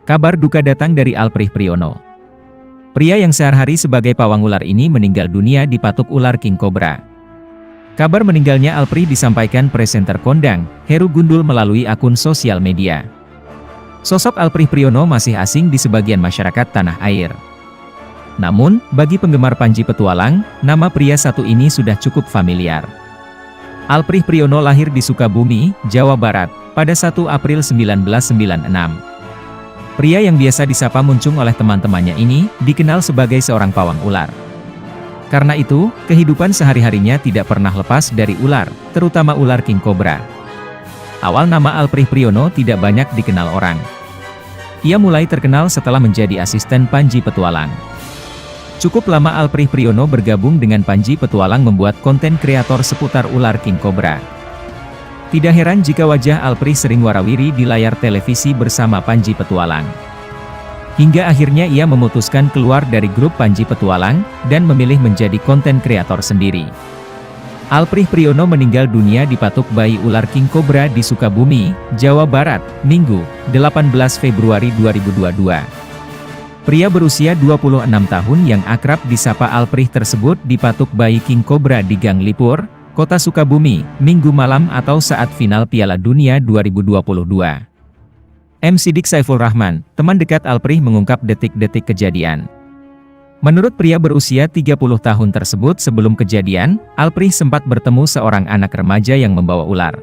Kabar duka datang dari Alprih Priyono. Pria yang sehari-hari sebagai pawang ular ini meninggal dunia dipatuk ular king cobra. Kabar meninggalnya Alprih disampaikan presenter kondang, Heru Gundul melalui akun sosial media. Sosok Alprih Priyono masih asing di sebagian masyarakat tanah air. Namun, bagi penggemar Panji Petualang, nama pria satu ini sudah cukup familiar. Alprih Priyono lahir di Sukabumi, Jawa Barat, pada 1 April 1996. Pria yang biasa disapa Muncung oleh teman-temannya ini, dikenal sebagai seorang pawang ular. Karena itu, kehidupan sehari-harinya tidak pernah lepas dari ular, terutama ular king cobra. Awal nama Alprih Priyono tidak banyak dikenal orang. Ia mulai terkenal setelah menjadi asisten Panji Petualang. Cukup lama Alprih Priyono bergabung dengan Panji Petualang membuat konten kreator seputar ular king cobra. Tidak heran jika wajah Alprih sering warawiri di layar televisi bersama Panji Petualang. Hingga akhirnya ia memutuskan keluar dari grup Panji Petualang, dan memilih menjadi konten kreator sendiri. Alprih Priyono meninggal dunia dipatuk bayi ular king cobra di Sukabumi, Jawa Barat, Minggu, 18 Februari 2022. Pria berusia 26 tahun yang akrab disapa Alprih tersebut dipatuk bayi king cobra di Gang Lipur, Kota Sukabumi, Minggu malam atau saat final Piala Dunia 2022. M. Siddiq Saiful Rahman, teman dekat Alprih mengungkap detik-detik kejadian. Menurut pria berusia 30 tahun tersebut sebelum kejadian, Alprih sempat bertemu seorang anak remaja yang membawa ular.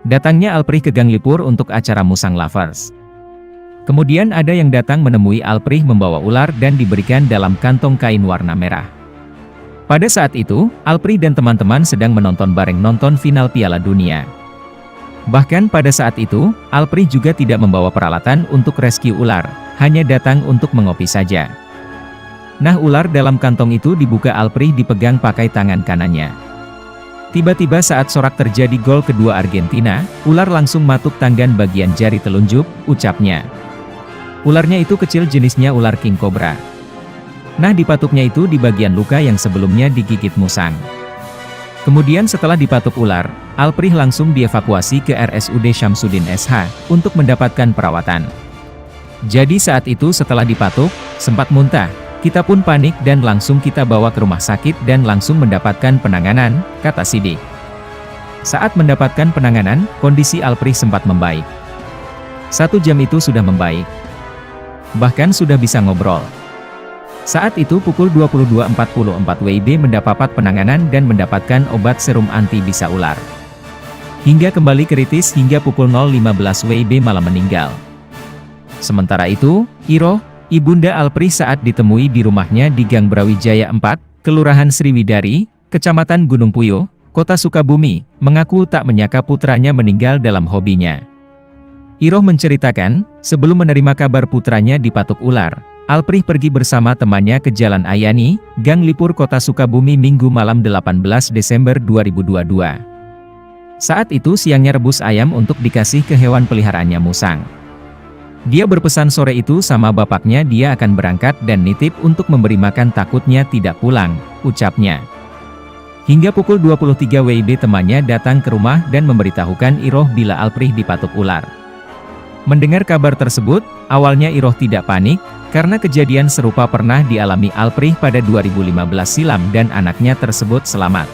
Datangnya Alprih ke Gang Lipur untuk acara Musang Lovers. Kemudian ada yang datang menemui Alprih membawa ular dan diberikan dalam kantong kain warna merah. Pada saat itu, Alprih dan teman-teman sedang menonton bareng nonton final Piala Dunia. Bahkan pada saat itu, Alprih juga tidak membawa peralatan untuk rescue ular, hanya datang untuk mengopi saja. Nah, ular dalam kantong itu dibuka Alprih dipegang pakai tangan kanannya. Tiba-tiba saat sorak terjadi gol kedua Argentina, ular langsung matuk tangan bagian jari telunjuk, ucapnya. Ularnya itu kecil jenisnya ular king cobra. Nah, dipatuknya itu di bagian luka yang sebelumnya digigit musang. Kemudian setelah dipatuk ular, Alprih langsung dievakuasi ke RSUD Syamsuddin SH, untuk mendapatkan perawatan. Jadi saat itu setelah dipatuk, sempat muntah, kita pun panik dan langsung kita bawa ke rumah sakit dan langsung mendapatkan penanganan, kata Siddiq. Saat mendapatkan penanganan, kondisi Alprih sempat membaik. 1 jam itu sudah membaik. Bahkan sudah bisa ngobrol. Saat itu pukul 22.44 WIB mendapat penanganan dan mendapatkan obat serum anti bisa ular. Hingga kembali kritis hingga pukul 0.15 WIB malam meninggal. Sementara itu, Iroh, ibunda Alprih saat ditemui di rumahnya di Gang Brawijaya 4, Kelurahan Sriwidari, Kecamatan Gunung Puyuh, Kota Sukabumi, mengaku tak menyangka putranya meninggal dalam hobinya. Iroh menceritakan, sebelum menerima kabar putranya dipatuk ular, Alprih pergi bersama temannya ke Jalan Ayani, Gang Lipur Kota Sukabumi Minggu malam 18 Desember 2022. Saat itu siangnya rebus ayam untuk dikasih ke hewan peliharaannya musang. Dia berpesan sore itu sama bapaknya dia akan berangkat dan nitip untuk memberi makan takutnya tidak pulang, ucapnya. Hingga pukul 23 WIB temannya datang ke rumah dan memberitahukan Iroh bila Alprih dipatuk ular. Mendengar kabar tersebut, awalnya Iroh tidak panik, karena kejadian serupa pernah dialami Alprih pada 2015 silam dan anaknya tersebut selamat.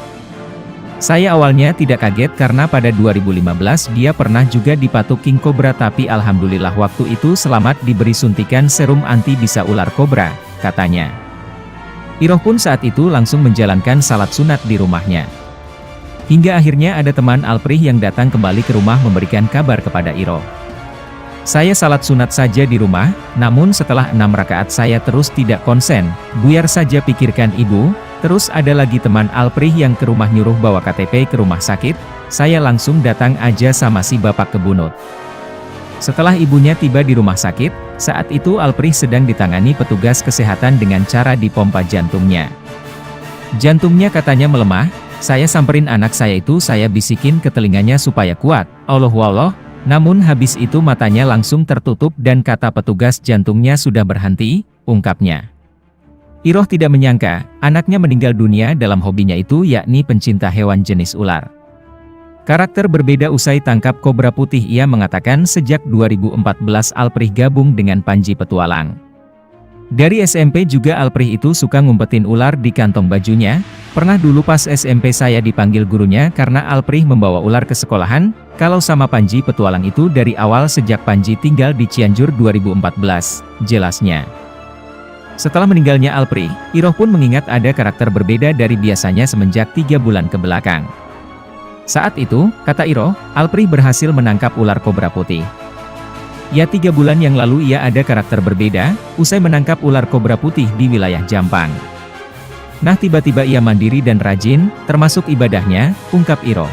Saya awalnya tidak kaget karena pada 2015 dia pernah juga dipatuk king cobra tapi alhamdulillah waktu itu selamat diberi suntikan serum anti bisa ular kobra, katanya. Iroh pun saat itu langsung menjalankan salat sunat di rumahnya. Hingga akhirnya ada teman Alprih yang datang kembali ke rumah memberikan kabar kepada Iroh. Saya salat sunat saja di rumah, namun setelah 6 rakaat saya terus tidak konsen, buyar saja pikirkan ibu, terus ada lagi teman Alprih yang ke rumah nyuruh bawa KTP ke rumah sakit, saya langsung datang aja sama si bapak kebunut. Setelah ibunya tiba di rumah sakit, saat itu Alprih sedang ditangani petugas kesehatan dengan cara dipompa jantungnya. Jantungnya katanya melemah, saya samperin anak saya itu saya bisikin ke telinganya supaya kuat, Allah wallah. Namun habis itu matanya langsung tertutup dan kata petugas jantungnya sudah berhenti, ungkapnya. Iroh tidak menyangka, anaknya meninggal dunia dalam hobinya itu yakni pencinta hewan jenis ular. Karakter berbeda usai tangkap kobra putih. Ia mengatakan sejak 2014 Alprih gabung dengan Panji Petualang. Dari SMP juga Alprih itu suka ngumpetin ular di kantong bajunya. Pernah dulu pas SMP saya dipanggil gurunya karena Alprih membawa ular ke sekolahan. Kalau sama Panji Petualang itu dari awal sejak Panji tinggal di Cianjur 2014, jelasnya. Setelah meninggalnya Alprih, Iroh pun mengingat ada karakter berbeda dari biasanya semenjak 3 bulan ke belakang. Saat itu, kata Iroh, Alprih berhasil menangkap ular kobra putih. Ya 3 bulan yang lalu ia ada karakter berbeda, usai menangkap ular kobra putih di wilayah Jampang. Nah tiba-tiba ia mandiri dan rajin, termasuk ibadahnya, ungkap Iroh.